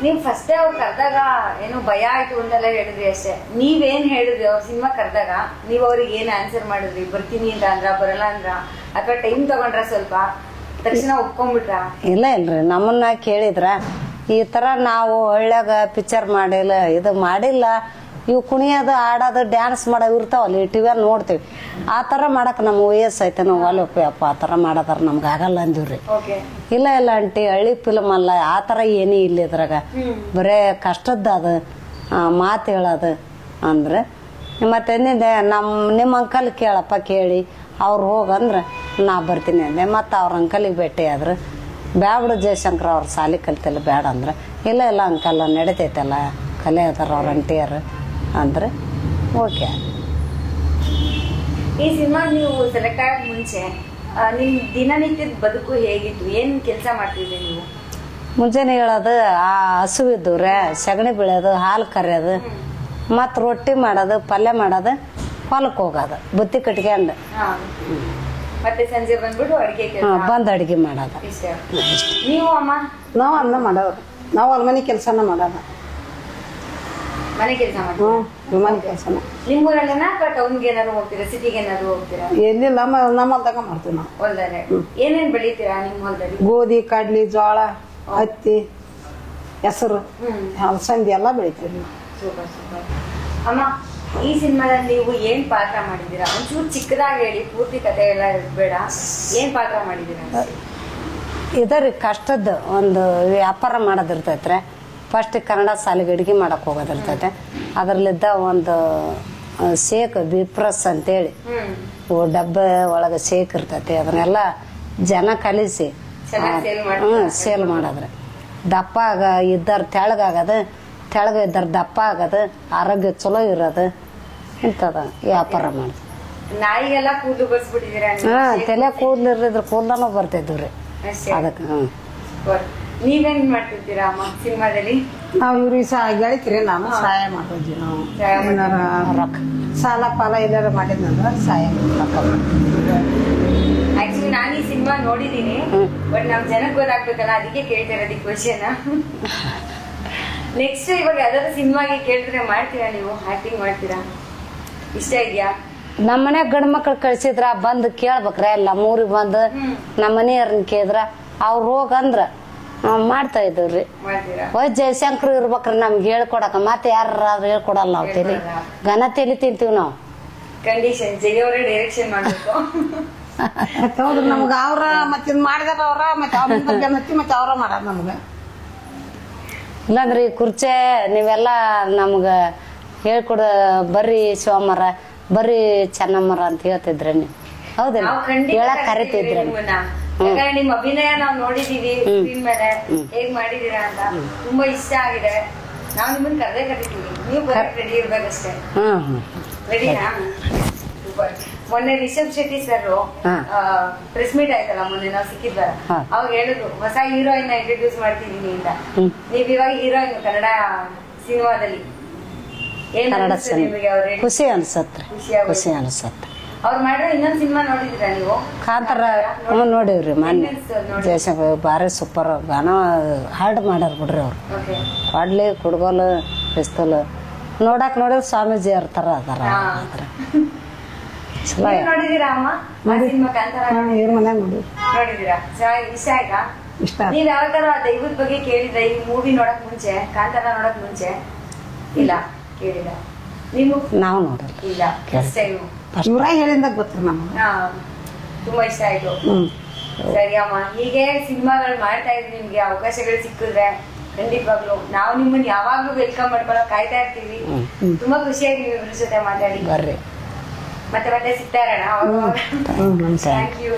ನೀವ್ ಫಸ್ಟ್ ಅವ್ರು ಕರ್ದಾಗ ಏನೋ ಭಯ ಆಯ್ತು ಅಂತೆಲ್ಲ ಹೇಳಿದ್ರಿ ಅಷ್ಟೇ. ನೀವೇನ್ ಹೇಳಿದ್ರಿ ಅವ್ರ ಸಿನಿಮಾ ಕರ್ದಾಗ? ನೀವ್ ಅವ್ರಿಗೆ ಏನ್ ಆನ್ಸರ್ ಮಾಡಿದ್ರಿ? ಬರ್ತೀನಿ ಅಂದ್ರ ಬರಲ್ಲ ಅಂದ್ರ ಅಥವಾ ಟೈಮ್ ತಗೊಂಡ್ರ ಸ್ವಲ್ಪ ತಕ್ಷಣ ಒಪ್ಕೊಂಡ್ಬಿಟ್ರ? ಇಲ್ಲ ಇಲ್ರಿ, ನಮ್ಮನ್ನ ಕೇಳಿದ್ರ ಈ ತರ ನಾವು ಒಳ್ಳೆಗ ಪಿಕ್ಚರ್ ಮಾಡಿಲ್ಲ, ಇದು ಮಾಡಿಲ್ಲ, ಇವು ಕುಣಿಯೋದು ಆಡೋದು ಡ್ಯಾನ್ಸ್ ಮಾಡೋವು ಇರ್ತಾವಲ್ಲ ಈ ಟಿವಿಯಲ್ಲಿ ನೋಡ್ತೀವಿ, ಆ ತರ ಮಾಡಕ್ ನಮ್ ವಯಸ್ಸೈತೆ, ನಾವು ಅಲ್ಲಪ್ಪ ಆ ತರ ಮಾಡೋದಾರ ನಮ್ಗೆ ಆಗಲ್ಲ ಅಂದಿವ್ರಿ. ಇಲ್ಲ ಇಲ್ಲ ಆಂಟಿ, ಹಳ್ಳಿ ಫಿಲ್ಮ್ ಅಲ್ಲ, ಆ ತರ ಏನೇ ಇಲ್ಲ ಇದ್ರಾಗ, ಬರೇ ಕಷ್ಟದ ಅದು ಮಾತು ಹೇಳೋದು ಅಂದ್ರೆ. ಮತ್ತೆ ನಿಮ್ಮ ಅಂಕಲ್ ಕೇಳಪ್ಪ, ಕೇಳಿ ಅವ್ರು ಹೋಗಂದ್ರೆ ನಾ ಬರ್ತೀನಿ ಅಂದೆ. ಮತ್ತು ಅವ್ರ ಅಂಕಲಿಗೆ ಭೇಟಿ ಆದ್ರೆ ಬ್ಯಾಬಿಡು ಜಯಶಂಕರ್ ಅವ್ರ ಸಾಲಿ ಕಲಿತಿಲ್ಲ ಬೇಡ ಅಂದ್ರೆ, ಇಲ್ಲ ಇಲ್ಲ ಅಂಕಲ್ ನಡಿತೈತಲ್ಲ ಕಲೆ ಅದಾರ ಅವ್ರ ಅಂಟಿಯರು ಅಂದ್ರೆ ಓಕೆ. ಈ ಸಿನಿಮಾ ನೀವು ಸೆಲೆಕ್ಟ್ ಆಗ ಮುಂಚೆ ನಿಮ್ ದಿನನಿತ್ಯದ ಬದುಕು ಹೇಗಿತ್ತು? ಏನ್ ಕೆಲಸ ಮಾಡ್ತಿದ್ರಿ ನೀವು? ಮುಂಜಾನೆ ಹೇಳೋದು, ಆ ಹಸುವಿದ್ದು ಸಗಣಿ ಬೀಳೋದು, ಹಾಲು ಕರೆಯೋದು, ಮತ್ತು ರೊಟ್ಟಿ ಮಾಡೋದು, ಪಲ್ಯ ಮಾಡೋದು, ಹೊಲಕ್ಕೆ ಹೋಗೋದು, ಬುತ್ತಿ ಕಟ್ಕೊಂಡು ಮತ್ತೆ ಸಂಜೆ ಬಂದ್ಬಿಟ್ಟು ಬಂದು ಅಡಿಗೆ ಮಾಡೋದು. ನೀವು ಅಮ್ಮ? ನಾವು ಅನ್ನ ಮಾಡೋರು, ನಾವು ಅಲ್ಲಿ ಮನೆ ಕೆಲಸನ ಮಾಡೋದು. ಮನೆ ಕೆಲಸ ಮಾಡಿ ಮನೆ ಕೆಲಸನ ನಿಮ್ಮೂರಲ್ಲೇನಾ ಅಥವಾ ಟೌನ್ಗೆ ಏನಾದ್ರು ಹೋಗ್ತೀರಾ, ಸಿಟಿಗೆ ಏನಾದ್ರು ಹೋಗ್ತೀರಾ? ಎಲ್ಲಿಲ್ಲ, ನಮ್ಮ ಹೊಲ್ದಾಗ ಮಾಡ್ತೀವಿ ನಾವು. ಹೊಲ್ದಾರೆ ಏನೇನ್ ಬೆಳಿತೀರಾ ನಿಮ್ಮ ಹೊಲದಲ್ಲಿ? ಗೋಧಿ, ಕಡ್ಲಿ, ಜೋಳ, ಹತ್ತಿ, ಹೆಸರು, ಅಲಸಂದಿ ಎಲ್ಲ ಬೆಳಿತೀವಿ. Super super. ಅಮ್ಮ, ಈ ಸಿನಿಮಾದಲ್ಲಿ ನೀವು ಏನ್ ಪಾತ್ರ ಮಾಡಿದೀರಾ? ಒಂಚೂರು ಚಿಕ್ಕದಾಗಿ ಹೇಳಿ, ಪೂರ್ತಿ ಕತೆ ಎಲ್ಲ ಬೇಡ. ಏನ್ ಪಾತ್ರ ಮಾಡಿದೀರಾ? ಇದರಿ ಕಷ್ಟದ ಒಂದು ವ್ಯಾಪಾರ ಮಾಡೋದಿರ್ತೈತ್ರೆ. ಫಸ್ಟ್ ಕನ್ನಡ ಶಾಲೆಗೆ ಅಡುಗೆ ಮಾಡಕ್ ಹೋಗೋದಿರ್ತೈತೆ. ಅದರಲ್ಲಿದ್ದ ಒಂದು ಶೇಕ್ ಬಿಪ್ರಸ್ ಅಂತೇಳಿ ಡಬ್ಬ ಒಳಗೆ ಶೇಕ್ ಇರ್ತೈತಿ, ಅದನ್ನೆಲ್ಲ ಜನ ಕಲಿಸಿ ಸೇಲ್ ಮಾಡೋದ್ರೆ ದಪ್ಪ ಇದ್ದಾರ ತೆಳಗಾಗದು, ತೆಳಗ ಇದ್ದಾರ ದಪ್ಪ ಆಗದು, ಆರೋಗ್ಯ ಚಲೋ ಇರೋದು ಇಂಥದ ವ್ಯಾಪಾರ ಮಾಡೋದು. ನಾಯಿಗೆಲ್ಲ ಕೂದಲು ಬರ್ಸ್ಬಿಟ್ಟಿದ್ದೀರಾ? ತಲೆ ಕೂದಲು ಇರಿದ್ರ ಕೂದಲೂ ಬರ್ತಿದ್ವಿ ಅದಕ್ಕೆ. ನೀವೇನ್ ಮಾಡ್ತಿರ್ತೀರಾ ಅಮ್ಮ ಸಿನಿಮಾದಲ್ಲಿ? ನಾವು ಇವ್ರಿಗೆ ಗಳಿಕ್ರಿ, ನಾನು ಸಹಾಯ ಮಾಡ್ತಿದ್ವಿ. ನಾವು ರೊಕ್ಕ ಸಾಲ ಪಾಲ ಎಲ್ಲಾರು ಮಾಡಿದ್ನಂದ್ರ ಸಹಾಯ ಆಕ್ಚುಲಿ ನಾನು ಈ ಸಿನಿಮಾ ನೋಡಿದೀನಿ, ಬಟ್ ನಮ್ ಜನಕ್ಕೆ ಗೊತ್ತಾಗ್ಬೇಕಲ್ಲ, ಅದಕ್ಕೆ ಕೇಳ್ತಾ ಇರೋದು ಈ ಕ್ವಶನ್. ನೆಕ್ಸ್ಟ್ ಇವಾಗ ಯಾವ್ದಾದ್ರು ಸಿನಿಮಾಗೆ ಕೇಳಿದ್ರೆ ಮಾಡ್ತೀರಾ ನೀವು? ಆಕ್ಟಿಂಗ್ ಮಾಡ್ತೀರಾ? ಇಷ್ಟ ಇದೆಯಾ? ನಮ್ಮ ಮನ್ಯಾಗ ಗಂಡ್ ಮಕ್ಳು ಕಳ್ಸಿದ್ರ ಬಂದ್ ಕೇಳ್ಬೇಕ್ರ, ಎಲ್ಲ ಮೂರಿಗೆ ಬಂದು ನಮ್ಮ ಮನೆಯವ್ರನ್ನ ಕೇಳಿದ್ರ ಅವ್ರು ಹೋಗಂದ್ರ ಮಾಡ್ತಾ ಇದ್ದೀವ್ರಿ. ಜಯಶಂಕರ್ ಇರ್ಬೇಕ್ರಿ ನಮ್ಗೆ ಹೇಳ್ಕೊಡಕ, ಮತ್ತೆ ಯಾರು ಹೇಳ್ಕೊಡಲ್ಲ. ನಾವು ತಲಿ ಘನ ತಲಿ ತಿಂತೀವಿ ನಾವು. ಕಂಡೀಷನ್ ಜೈಯವರೇ ಡೈರೆಕ್ಷನ್ ಮಾಡ್ಬೇಕು. ಹೌದು, ನಮ್ಗ ಅವ್ರ ಮತ್ತೆ ಮಾಡಿದಾರ ಅವ್ರ, ಮತ್ತೆ ಅವ್ರ ಮತ್ತೆ ಅವ್ರ ಮಾಡೋದು ನಮ್ಗ. ಇಲ್ಲಾಂದ್ರಿ ಕುರ್ಚೆ ನೀವೆಲ್ಲ ನಮ್ಗ ಹೇಳ್ಕೊಡ, ಬರ್ರಿ ಶಿವಮ್ಮರ, ಬರ್ರಿ ಚೆನ್ನಮ್ಮರ ಅಂತ ಹೇಳ್ತಿದ್ರಿ ನೀವು. ಹೌದಿಲ್ಲ? ಹೇಳಕ್ ಕರಿತಿದ್ರಿ. ನಿಮ್ ಅಭಿನಯ ನಾವ್ ನೋಡಿದೀವಿ ಸ್ಕ್ರೀನ್ ಮೇಲೆ, ಹೇಗ್ ಮಾಡಿದೀರಾ ಅಂತ ತುಂಬಾ ಇಷ್ಟ ಆಗಿದೆ. ನಾವ್ ನಿಮ್ಮನ್ನ ಕರೆದೇ ಕರಿತೀವಿ, ನೀವು ಬರಕ್ ರೆಡಿ ಇರ್ಬೇಕಷ್ಟೇ. ರೆಡಿನಾ? ಮೊನ್ನೆ Rishab Shetty sir press meet ಆಯ್ತಲ್ಲ ಮೊನ್ನೆ, ನಾವ್ ಸಿಕ್ಕಿದ್ವಲ್ಲ, ಅವಾಗ ಹೇಳಿದ್ರು ಹೊಸ ಹೀರೋಯಿನ್ ಇಂಟ್ರೊಡ್ಯೂಸ್ ಮಾಡ್ತಿದೀನಿ ಅಂತ. ನೀವ್ ಇವಾಗ ಹೀರೋಯಿನ್ ಕನ್ನಡ ಸಿನಿಮಾದಲ್ಲಿ. ಏನ್ ನಿಮಗೆ? ಅವ್ರೆ ಖುಷಿ ಅನ್ಸತ್ರಿ, ಖುಷಿ ಅನ್ಸತ್. ಅವ್ರು ಮಾಡಿರೋ ಇನ್ನೊಂದ್ ಸಿನಿಮಾ ನೋಡಿದಿರಾ ನೀವು? ಕಾಂತಾರ ನೋಡಿವ್ರಿ ಮೊನ್ನೆ. ಜಯಶಂಕರ್ ಬಾರಿ ಸೂಪರ್ ಗಾನ ಹಾಡ್ ಮಾಡ್ಯಾರ ಬಿಡ್ರಿ ಅವ್ರು. ಕೊಡ್ಲಿ ಕುಡ್ಗೋಲು ಪಿಸ್ತೂಲು ನೋಡಕ್ ನೋಡಿದ್ರೆ ಸ್ವಾಮೀಜಿ ಇರ್ತಾರ ಅದಾರ. ನೋಡಿದೀರಾ ಅಮ್ಮ ಸಿನಿಮಾ ಕಾಂತಾರ? ನೋಡಿದೀರಾ? ಇಷ್ಟ ಆಯ್ತಾ? ನೀವ್ ಯಾವಾಗಾರ ದೈವದ ಬಗ್ಗೆ ಕೇಳಿದ್ರ ಈ ಮೂವಿ ನೋಡಕ್ ಮುಂಚೆ, ಕಾಂತಾರ ನೋಡಕ್ ಮುಂಚೆ? ಇಲ್ಲ, ಕೇಳಿಲ್ಲ. ನೀವು? ನಾವು ನೋಡಲ್ಲ. ಇಲ್ಲ, ಫಸ್ಟ್ ಟೈಮ್ ಇವ್ರ ಹೇಳಿಂದ ಗೊತ್ತಿರ ನಮ್ಗೆ. ತುಂಬಾ ಇಷ್ಟ ಆಯ್ತು. ಸರಿ ಅಮ್ಮ, ಹೀಗೆ ಸಿನಿಮಾಗಳು ಮಾಡ್ತಾ ಇದ್ರಿ, ನಿಮ್ಗೆ ಅವಕಾಶಗಳು ಸಿಕ್ಕಿದ್ರೆ ಖಂಡಿತವಾಗ್ಲು ನಾವು ನಿಮ್ಮನ್ನ ಯಾವಾಗ್ಲೂ ವೆಲ್ಕಮ್ ಮಾಡ್ಕೊಳಕ್ ಕಾಯ್ತಾ ಇರ್ತೀವಿ. ತುಂಬಾ ಖುಷಿಯಾಗಿ ನೀವು ಇವ್ರ ಜೊತೆ ಮಾತಾಡಿ. ಬರ್ರಿ ಮತ್ತೆ ಸಿಗ್ತಾ ಇರೋಣ. Thank you.